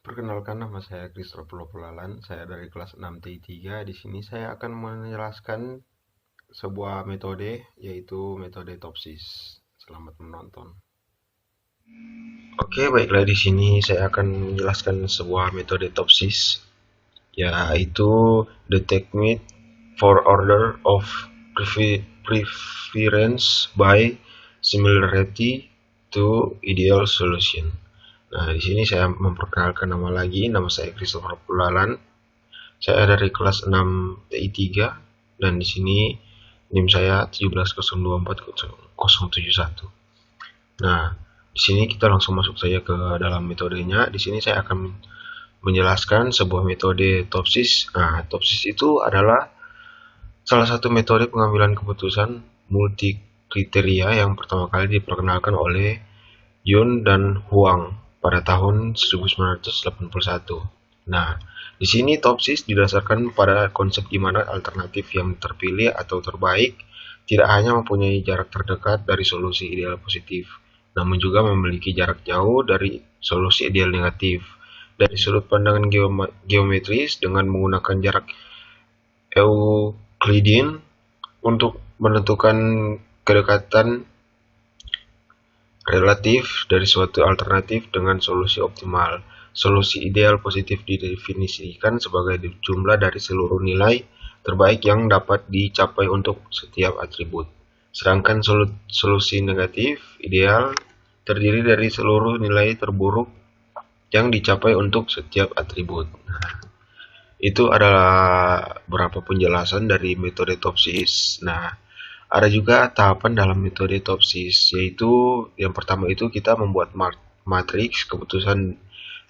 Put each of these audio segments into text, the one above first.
Perkenalkan, nama saya Christopher Lopulalan. Saya dari kelas 6 TI3. Di sini saya akan menjelaskan sebuah metode, yaitu metode Topsis. Selamat menonton. Oke, baiklah, di sini saya akan menjelaskan sebuah metode Topsis, yaitu the technique for order of preference by similarity to ideal solution. Nah, di sini saya memperkenalkan nama lagi. Nama saya Christopher Pulalan. Saya dari kelas 6 TI3 dan di sini NIM saya 170240071. Nah, di sini kita langsung masuk saja ke dalam metodenya. Di sini saya akan menjelaskan sebuah metode Topsis. Nah, Topsis itu adalah salah satu metode pengambilan keputusan multi kriteria yang pertama kali diperkenalkan oleh Yun dan Huang pada tahun 1981. Nah, di sini Topsis didasarkan pada konsep di mana alternatif yang terpilih atau terbaik tidak hanya mempunyai jarak terdekat dari solusi ideal positif, namun juga memiliki jarak jauh dari solusi ideal negatif. Dari sudut pandangan geometris dengan menggunakan jarak Euclidean untuk menentukan kedekatan relatif dari suatu alternatif dengan solusi optimal. Solusi ideal positif didefinisikan sebagai jumlah dari seluruh nilai terbaik yang dapat dicapai untuk setiap atribut. Sedangkan solusi negatif ideal terdiri dari seluruh nilai terburuk yang dicapai untuk setiap atribut. Nah, itu adalah beberapa penjelasan dari metode Topsis. Nah, ada juga tahapan dalam metode Topsis, yaitu yang pertama itu kita membuat matriks keputusan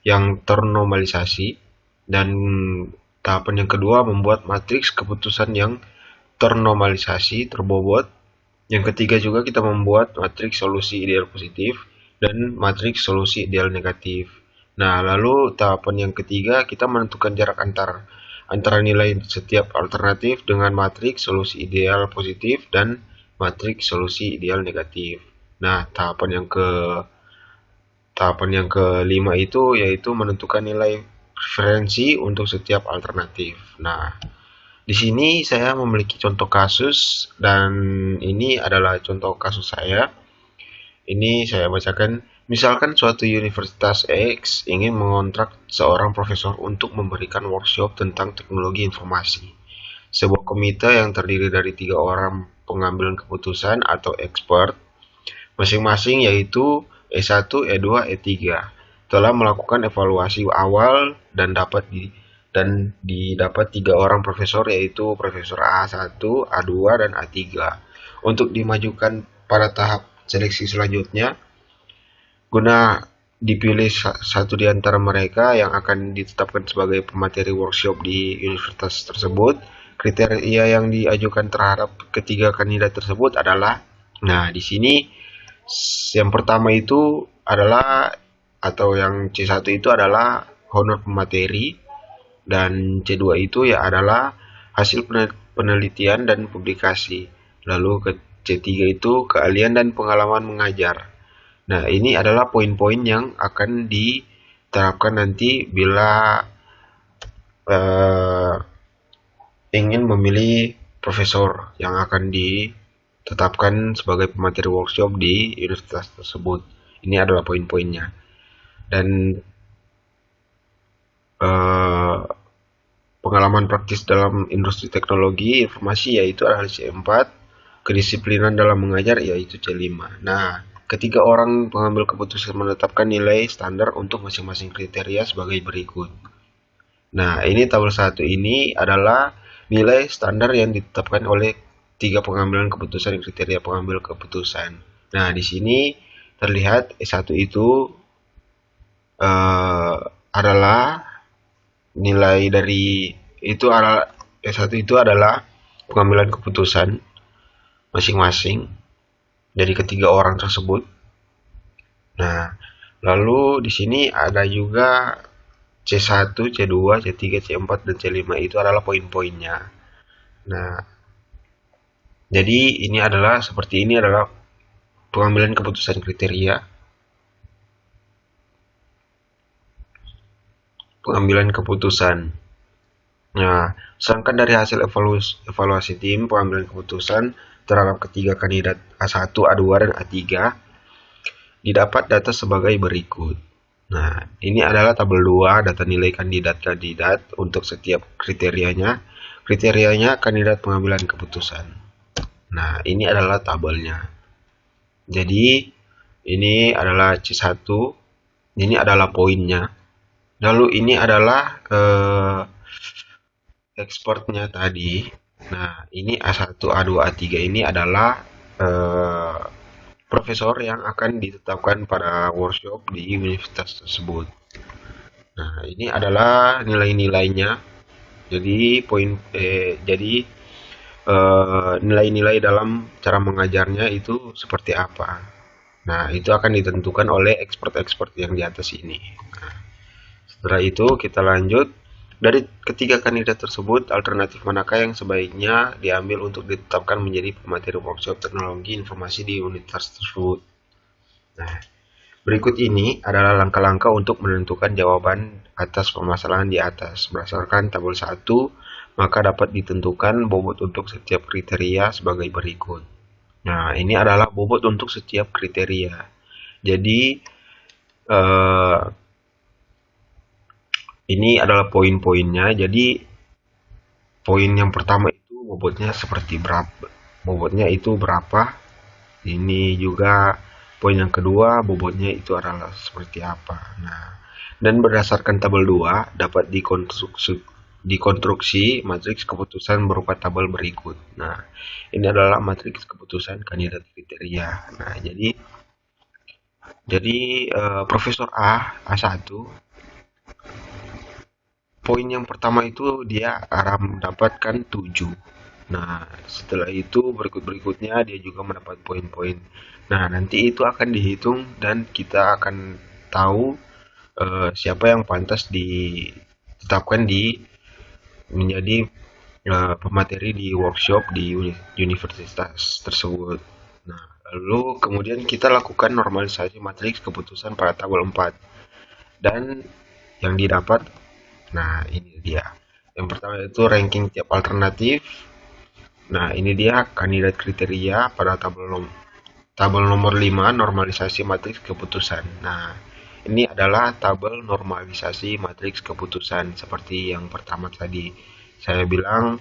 yang ternormalisasi, dan tahapan yang kedua membuat matriks keputusan yang ternormalisasi terbobot. Yang ketiga juga kita membuat matriks solusi ideal positif dan matriks solusi ideal negatif. Nah, lalu tahapan yang ketiga kita menentukan jarak antara nilai setiap alternatif dengan matriks solusi ideal positif dan matriks solusi ideal negatif. Nah, tahapan yang kelima itu yaitu menentukan nilai preferensi untuk setiap alternatif. Nah, di sini saya memiliki contoh kasus dan ini adalah contoh kasus saya. Ini saya bacakan. Misalkan suatu universitas X ingin mengontrak seorang profesor untuk memberikan workshop tentang teknologi informasi. Sebuah komite yang terdiri dari 3 orang pengambil keputusan atau expert, masing-masing yaitu E1, E2, E3, telah melakukan evaluasi awal dan didapat 3 orang profesor, yaitu Profesor A1, A2, dan A3 untuk dimajukan pada tahap seleksi selanjutnya. Guna dipilih satu di antara mereka yang akan ditetapkan sebagai pemateri workshop di universitas tersebut. Kriteria yang diajukan terhadap ketiga kandidat tersebut adalah, nah di sini yang pertama itu adalah, atau yang C1 itu adalah honor pemateri, dan C2 itu ya adalah hasil penelitian dan publikasi. Lalu ke C3 itu keahlian dan pengalaman mengajar. Nah, ini adalah poin-poin yang akan diterapkan nanti bila ingin memilih profesor yang akan ditetapkan sebagai pemateri workshop di universitas tersebut. Ini adalah poin-poinnya. Dan pengalaman praktis dalam industri teknologi informasi yaitu adalah C4, kedisiplinan dalam mengajar yaitu C5. Nah, ketiga orang pengambil keputusan menetapkan nilai standar untuk masing-masing kriteria sebagai berikut. Nah, ini tabel 1 ini adalah nilai standar yang ditetapkan oleh 3 pengambilan keputusan kriteria pengambil keputusan. Nah, di sini terlihat E1 itu adalah nilai dari itu adalah S1 itu adalah pengambilan keputusan masing-masing dari ketiga orang tersebut. Nah, lalu di sini ada juga C1, C2, C3, C4, dan C5 itu adalah poin-poinnya. Nah, jadi ini adalah seperti ini adalah pengambilan keputusan kriteria. pengambilan keputusan. Nah, sedangkan dari hasil evaluasi tim pengambilan keputusan terhadap ketiga kandidat A1, A2, dan A3 didapat data sebagai berikut. Nah, ini adalah tabel 2 data nilai kandidat-kandidat untuk setiap kriterianya. Kriterianya kandidat pengambilan keputusan. Nah, ini adalah tabelnya. Jadi, ini adalah C1, ini adalah poinnya. Lalu ini adalah ekspornya tadi. Nah, ini A1, A2, A3 ini adalah profesor yang akan ditetapkan pada workshop di universitas tersebut. Nah, ini adalah nilai-nilainya. Jadi nilai-nilai dalam cara mengajarnya itu seperti apa. Nah, itu akan ditentukan oleh expert-expert yang di atas ini. Nah, setelah itu kita lanjut. Dari ketiga kandidat tersebut, alternatif manakah yang sebaiknya diambil untuk ditetapkan menjadi pemateri workshop teknologi informasi di universitas tersebut? Nah, berikut ini adalah langkah-langkah untuk menentukan jawaban atas permasalahan di atas. Berdasarkan tabel 1, maka dapat ditentukan bobot untuk setiap kriteria sebagai berikut. Nah, ini adalah bobot untuk setiap kriteria. Jadi, ini adalah poin-poinnya. Jadi poin yang pertama itu bobotnya seperti berapa? Bobotnya itu berapa? Ini juga poin yang kedua bobotnya itu adalah seperti apa. Nah, dan berdasarkan tabel 2 dapat dikonstruksi matriks keputusan berupa tabel berikut. Nah, ini adalah matriks keputusan kandidat kriteria. Nah, jadi Profesor A1 poin yang pertama itu dia akan mendapatkan 7. Nah, setelah itu berikut-berikutnya dia juga mendapat poin-poin. Nah, nanti itu akan dihitung dan kita akan tahu siapa yang pantas ditetapkan menjadi pemateri di workshop di universitas tersebut. Nah, lalu kemudian kita lakukan normalisasi matriks keputusan pada tabel 4. Dan yang didapat, nah ini dia. Yang pertama itu ranking tiap alternatif. Nah, ini dia kandidat kriteria pada tabel nomor 5 normalisasi matriks keputusan. Nah, ini adalah tabel normalisasi matriks keputusan seperti yang pertama tadi. Saya bilang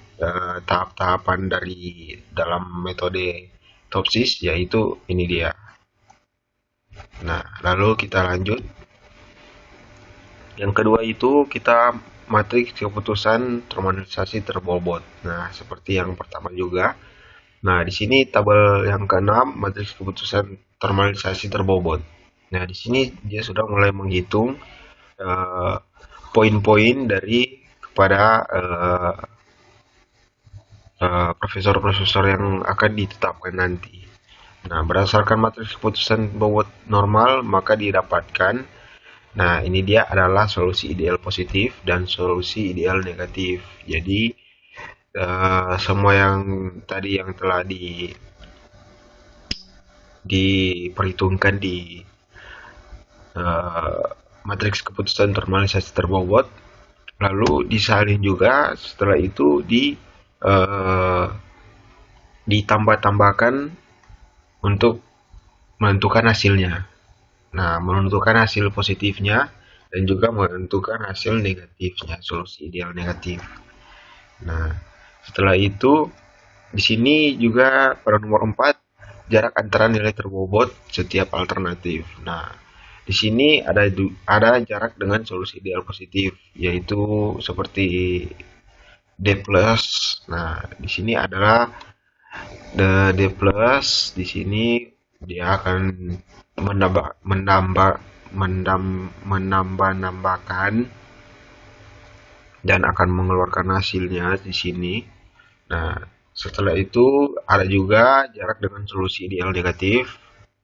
tahap-tahapan dari dalam metode TOPSIS yaitu ini dia. Nah, lalu kita lanjut. Yang kedua itu kita matriks keputusan normalisasi terbobot. Nah, seperti yang pertama juga. Nah, di sini tabel yang keenam matriks keputusan normalisasi terbobot. Nah, di sini dia sudah mulai menghitung poin-poin dari kepada profesor-profesor yang akan ditetapkan nanti. Nah, berdasarkan matriks keputusan bobot normal maka didapatkan. Nah, ini dia adalah solusi ideal positif dan solusi ideal negatif. Jadi, semua yang tadi yang telah diperhitungkan di matriks keputusan normalisasi terbobot, lalu disalin juga setelah itu ditambah-tambahkan untuk menentukan hasilnya. Nah, menentukan hasil positifnya dan juga menentukan hasil negatifnya, solusi ideal negatif. Nah, setelah itu di sini juga pada nomor 4 jarak antara nilai terbobot setiap alternatif. Nah, di sini ada jarak dengan solusi ideal positif yaitu seperti D+. Nah, di sini adalah D+, di sini dia akan menambahkan dan akan mengeluarkan hasilnya di sini. Nah, setelah itu ada juga jarak dengan solusi ideal negatif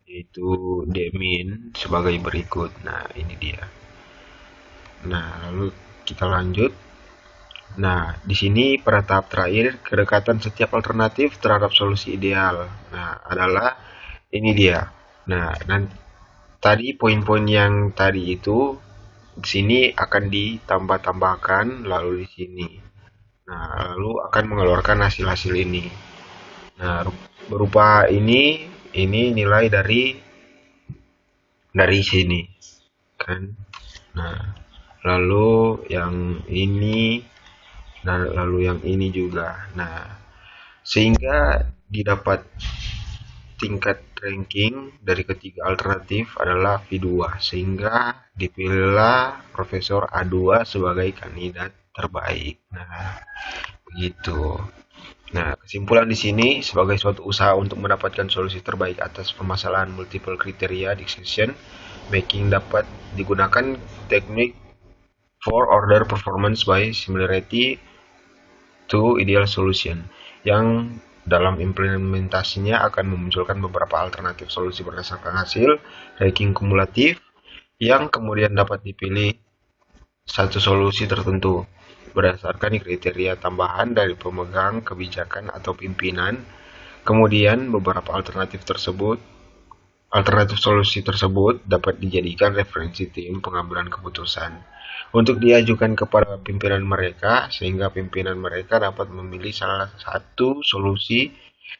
yaitu D-min sebagai berikut. Nah, ini dia. Nah, lalu kita lanjut. Nah, di sini pada tahap terakhir kedekatan setiap alternatif terhadap solusi ideal. Nah, adalah ini dia. Nah, tadi poin-poin yang tadi itu di sini akan ditambah-tambahkan lalu di sini. Nah, lalu akan mengeluarkan hasil-hasil ini. Nah, berupa ini nilai dari sini kan. Nah, lalu yang ini, nah lalu yang ini juga. Nah, sehingga didapat tingkat ranking dari ketiga alternatif adalah V2, sehingga dipilihlah Profesor A2 sebagai kandidat terbaik. Nah, begitu. Nah, kesimpulan di sini sebagai suatu usaha untuk mendapatkan solusi terbaik atas permasalahan multiple criteria decision making dapat digunakan teknik for order performance by similarity to ideal solution yang dalam implementasinya akan memunculkan beberapa alternatif solusi berdasarkan hasil ranking kumulatif yang kemudian dapat dipilih satu solusi tertentu berdasarkan kriteria tambahan dari pemegang kebijakan atau pimpinan. Kemudian beberapa alternatif solusi tersebut dapat dijadikan referensi tim pengambilan keputusan untuk diajukan kepada pimpinan mereka, sehingga pimpinan mereka dapat memilih salah satu solusi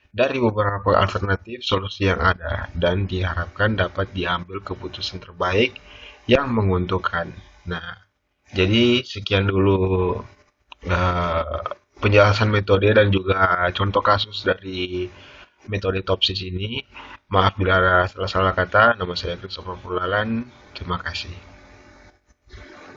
dari beberapa alternatif solusi yang ada dan diharapkan dapat diambil keputusan terbaik yang menguntungkan. Nah, jadi sekian dulu penjelasan metode dan juga contoh kasus dari metode Topsis ini. Maaf bila ada salah-salah kata. Nama saya Christopher Pulalan. Terima kasih.